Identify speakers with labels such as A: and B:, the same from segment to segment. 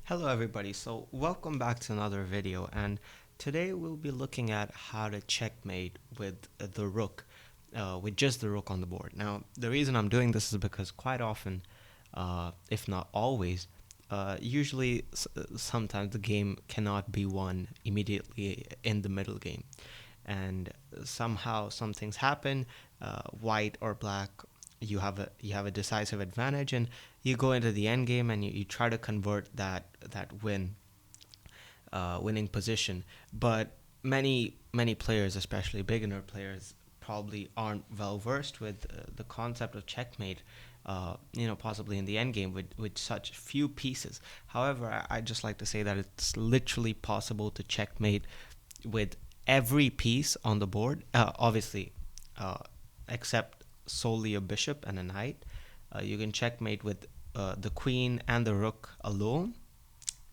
A: Hello everybody, so welcome back to another video, and today we'll be looking at how to checkmate with the rook, with just the rook on the board. Now the reason I'm doing this is because quite often, if not always, sometimes the game cannot be won immediately in the middle game, and somehow some things happen, white or black, you have a decisive advantage, and you go into the end game and you try to convert that winning position. But many players, especially beginner players, probably aren't well versed with the concept of checkmate. Possibly in the end game with such few pieces. However, I just like to say that it's literally possible to checkmate with every piece on the board. Obviously, uh, except solely a bishop and a knight. You can checkmate with the queen and the rook alone,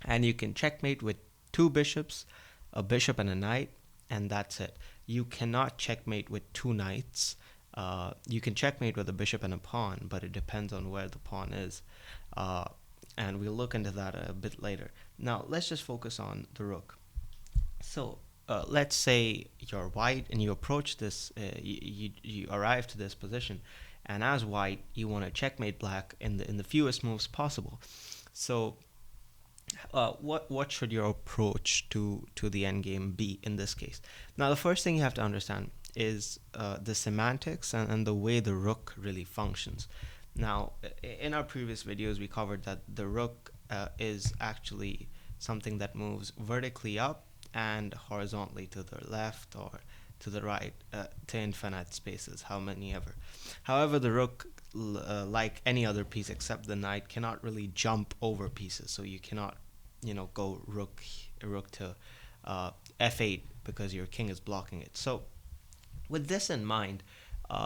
A: and you can checkmate with two bishops, a bishop and a knight, and that's it. You cannot checkmate with two knights. You can checkmate with a bishop and a pawn, but it depends on where the pawn is. Uh, and we'll look into that a bit later. Now, let's just focus on the rook. So, let's say you're white and you approach this, you arrive to this position, and as white, you want to checkmate black in the fewest moves possible. So, what should your approach to the endgame be in this case? Now, the first thing you have to understand is the semantics and the way the rook really functions. Now, in our previous videos, we covered that the rook is actually something that moves vertically up and horizontally to the left or to the right, to infinite spaces, how many ever. However, the rook, like any other piece except the knight, cannot really jump over pieces. So you cannot, go rook to f8 because your king is blocking it. So with this in mind,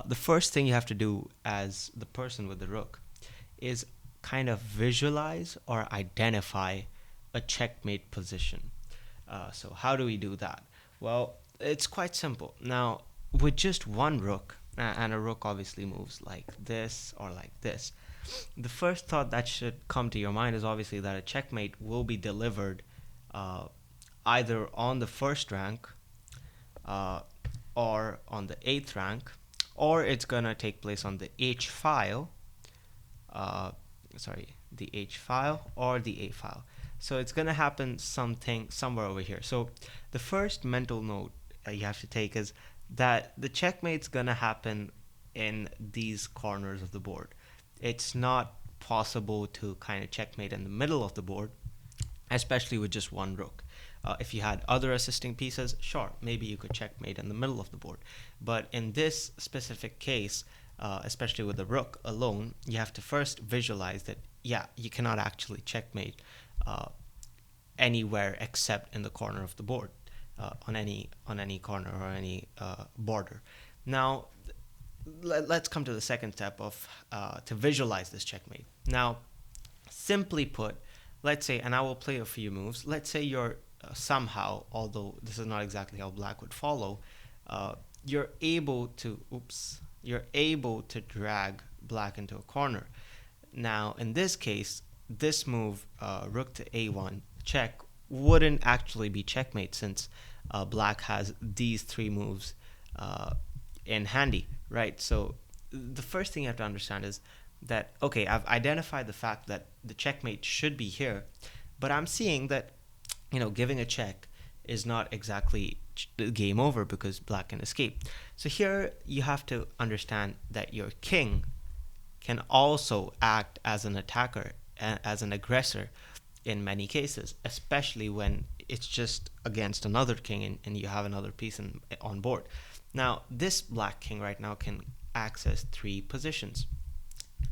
A: the first thing you have to do as the person with the rook is kind of visualize or identify a checkmate position. So how do we do that? Well, it's quite simple. Now, with just one rook, and a rook obviously moves like this or like this, the first thought that should come to your mind is obviously that a checkmate will be delivered uh, either on the first rank, uh, or on the eighth rank, or it's gonna take place on the H file, uh, the H file or the A file. So it's gonna happen something somewhere over here. So the first mental note you have to take is that the checkmate's gonna happen in these corners of the board. It's not possible to kind of checkmate in the middle of the board, especially with just one rook. If you had other assisting pieces, sure, maybe you could checkmate in the middle of the board. But in this specific case, especially with the rook alone, you have to first visualize that, yeah, you cannot actually checkmate uh, anywhere except in the corner of the board, on any corner or any border. Now, let's come to the second step of to visualize this checkmate. Now, simply put, let's say, and I will play a few moves. Let's say you're somehow, although this is not exactly how black would follow, uh, you're able to drag black into a corner. Now, in this case, this move, rook to a1 check, wouldn't actually be checkmate since black has these three moves uh, in handy, right? So the first thing you have to understand is that, okay, I've identified the fact that the checkmate should be here, but I'm seeing that, giving a check is not exactly game over because black can escape. So here you have to understand that your king can also act as an attacker, as an aggressor in many cases, especially when it's just against another king and you have another piece on board. Now, this black king right now can access three positions,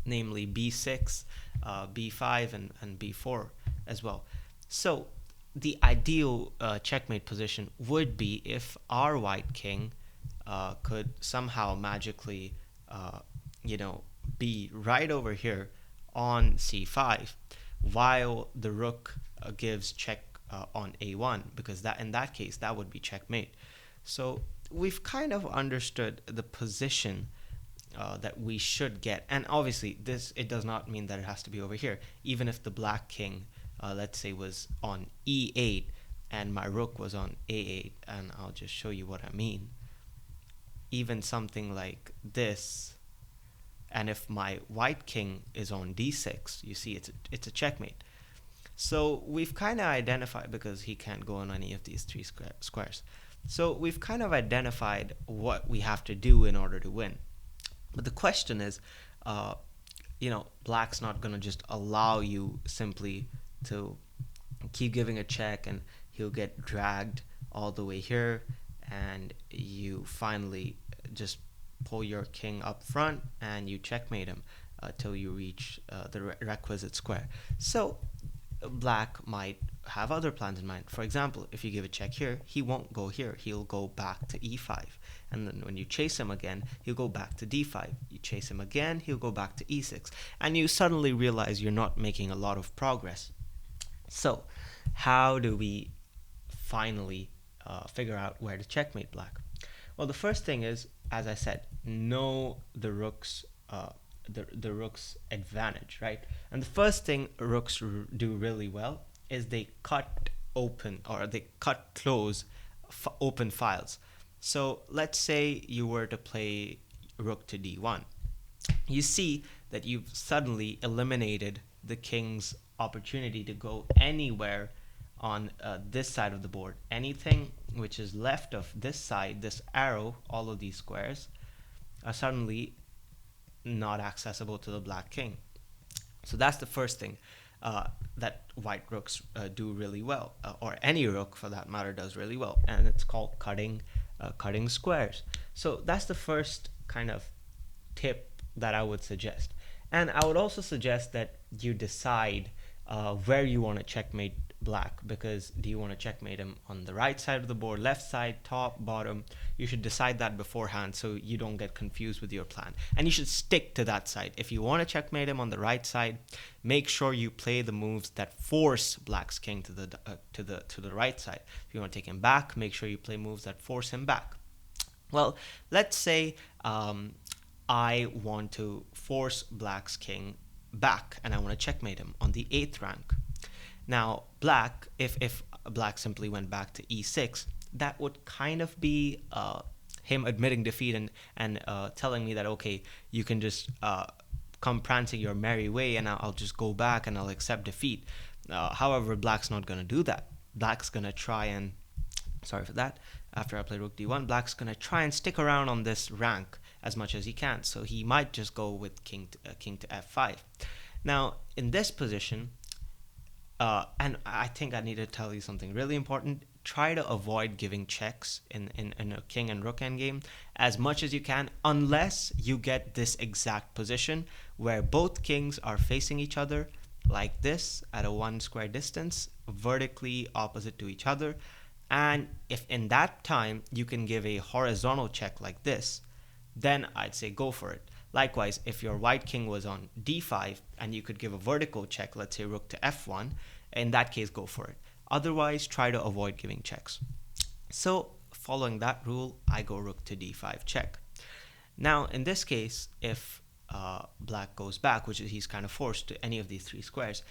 A: namely b6, b5, and b4 as well. So the ideal checkmate position would be if our white king could somehow magically, uh, be right over here on c5, while the rook gives check on a1, because that in that case that would be checkmate. So we've kind of understood the position that we should get, and obviously this, it does not mean that it has to be over here. Even if the black king let's say, was on e8 and my rook was on a8, and I'll just show you what I mean. Even something like this, and if my white king is on d6, you see it's a checkmate. So we've kind of identified, because he can't go on any of these three squares. So we've kind of identified what we have to do in order to win. But the question is, uh, black's not going to just allow you simply to keep giving a check, and he'll get dragged all the way here, and you finally just pull your king up front and you checkmate him till you reach the requisite square. So black might have other plans in mind. For example, if you give a check here, he won't go here. He'll go back to e5. And then when you chase him again, he'll go back to d5. You chase him again, he'll go back to e6. And you suddenly realize you're not making a lot of progress. So how do we finally figure out where to checkmate black? Well, the first thing is, as I said, know the rook's the rook's advantage, right? And the first thing rooks do really well is they cut open, or they cut close open files. So let's say you were to play rook to d1. You see that you've suddenly eliminated the king's opportunity to go anywhere on this side of the board. Anything which is left of this side, this arrow, all of these squares, are suddenly not accessible to the black king. So that's the first thing that white rooks do really well, or any rook for that matter does really well, and it's called cutting squares. So that's the first kind of tip that I would suggest. And I would also suggest that you decide where you want to checkmate black, because do you want to checkmate him on the right side of the board, left side, top, bottom? You should decide that beforehand so you don't get confused with your plan, and you should stick to that side. If you want to checkmate him on the right side, make sure you play the moves that force black's king to the right side. If you want to take him back, make sure you play moves that force him back. Well, let's say I want to force black's king back and I want to checkmate him on the 8th rank. Now, black, if black simply went back to e6, that would kind of be him admitting defeat and telling me that, okay, you can just come prancing your merry way and I'll just go back and I'll accept defeat. However, black's not going to do that. Black's going to try and, sorry for that, after I play rook d1, black's going to try and stick around on this rank as much as he can. So he might just go with king to f5. Now, in this position, and I think I need to tell you something really important. Try to avoid giving checks in a king and rook endgame as much as you can, unless you get this exact position where both kings are facing each other like this at a 1 square distance, vertically opposite to each other. And if in that time you can give a horizontal check like this, then I'd say go for it. Likewise, if your white king was on d5 and you could give a vertical check, let's say rook to f1, in that case, go for it. Otherwise, try to avoid giving checks. So, following that rule, I go rook to d5 check. Now, in this case, if black goes back, which is he's kind of forced to any of these three squares,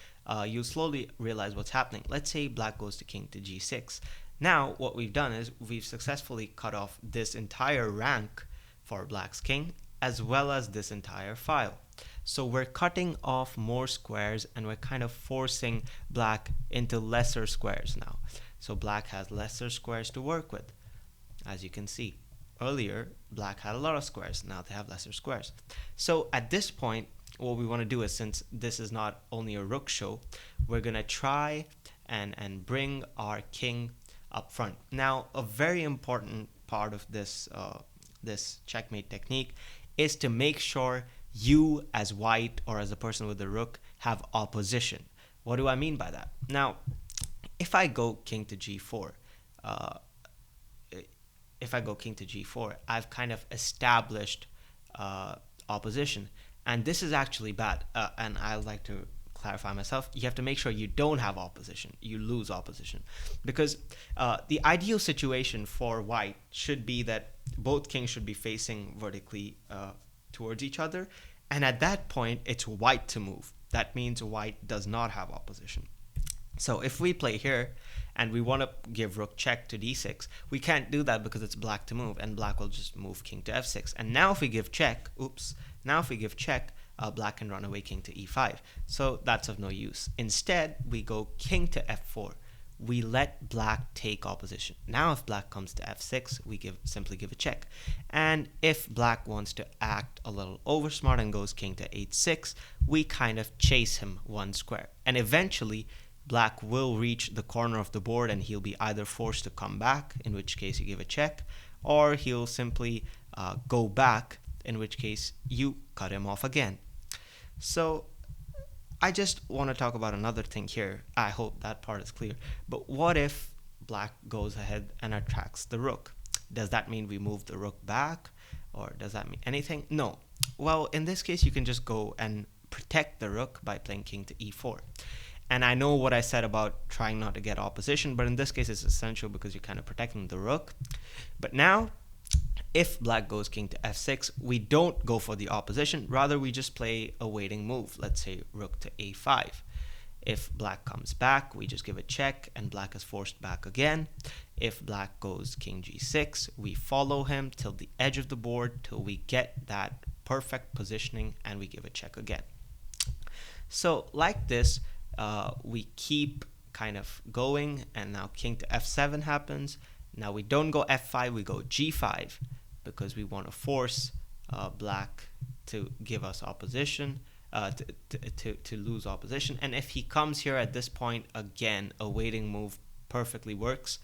A: you'll slowly realize what's happening. Let's say black goes to king to g6. Now, what we've done is we've successfully cut off this entire rank for black's king, as well as this entire file. So we're cutting off more squares and we're kind of forcing black into lesser squares now. So black has lesser squares to work with. As you can see, earlier black had a lot of squares, now they have lesser squares. So at this point, what we want to do is, since this is not only a rook show, we're going to try and bring our king up front. Now, a very important part of this checkmate technique is to make sure you as white, or as a person with the rook, have opposition. What do I mean by that? Now, if I go king to g4, I've kind of established opposition, and this is actually bad. And I like to clarify myself. You have to make sure you don't have opposition. You lose opposition, because the ideal situation for white should be that both kings should be facing vertically towards each other, and at that point it's white to move. That means white does not have opposition. So if we play here and we want to give rook check to d6, we can't do that because it's black to move, and black will just move king to f6. And now if we give check, now if we give check, black can run away king to e5. So that's of no use. Instead, we go king to f4. We let black take opposition. Now if black comes to f6, we simply give a check. And if black wants to act a little oversmart and goes king to h6, we kind of chase him one square. And eventually, black will reach the corner of the board and he'll be either forced to come back, in which case you give a check, or he'll simply go back, in which case you cut him off again. So I just want to talk about another thing here. I hope that part is clear. But what if black goes ahead and attacks the rook? Does that mean we move the rook back? Or does that mean anything? No. Well, in this case, you can just go and protect the rook by playing king to e4. And I know what I said about trying not to get opposition, but in this case, it's essential because you're kind of protecting the rook. But now, if black goes king to f6, we don't go for the opposition. Rather, we just play a waiting move. Let's say rook to a5. If black comes back, we just give a check and black is forced back again. If black goes king g6, we follow him till the edge of the board till we get that perfect positioning and we give a check again. So like this, we keep kind of going, and now king to f7 happens. Now we don't go f5, we go g5 because we want to force black to give us opposition, to lose opposition. And if he comes here at this point, again, a waiting move perfectly works.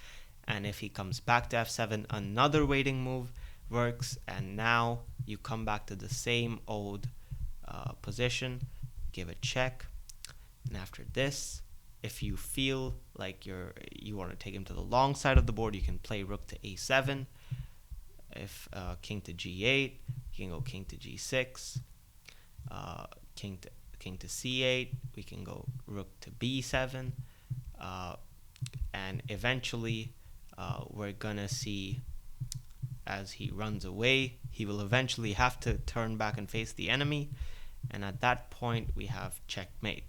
A: And if he comes back to f7, another waiting move works. And now you come back to the same old position, give a check. And after this, if you feel like you want to take him to the long side of the board, you can play rook to a7. If king to g8, you can go king to g6, king to c8. We can go rook to b7, and eventually we're gonna see as he runs away, he will eventually have to turn back and face the enemy, and at that point we have checkmate.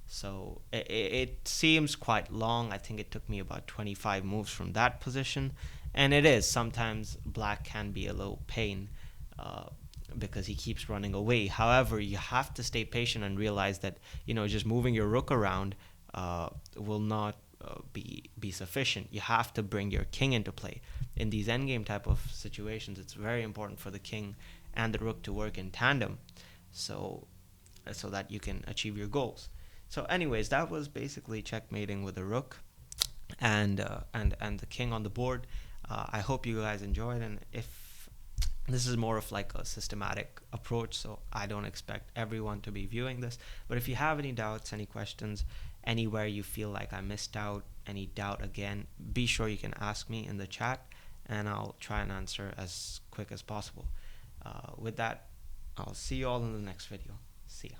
A: So it seems quite long. I think it took me about 25 moves from that position. And it is. Sometimes black can be a little pain because he keeps running away. However, you have to stay patient and realize that, just moving your rook around will not be sufficient. You have to bring your king into play. In these endgame type of situations, it's very important for the king and the rook to work in tandem so that you can achieve your goals. So anyways, that was basically checkmating with the rook and the king on the board. I hope you guys enjoyed, and if this is more of like a systematic approach, so I don't expect everyone to be viewing this, but if you have any doubts, any questions, anywhere you feel like I missed out, any doubt again, be sure you can ask me in the chat and I'll try and answer as quick as possible. With that, I'll see you all in the next video. See ya.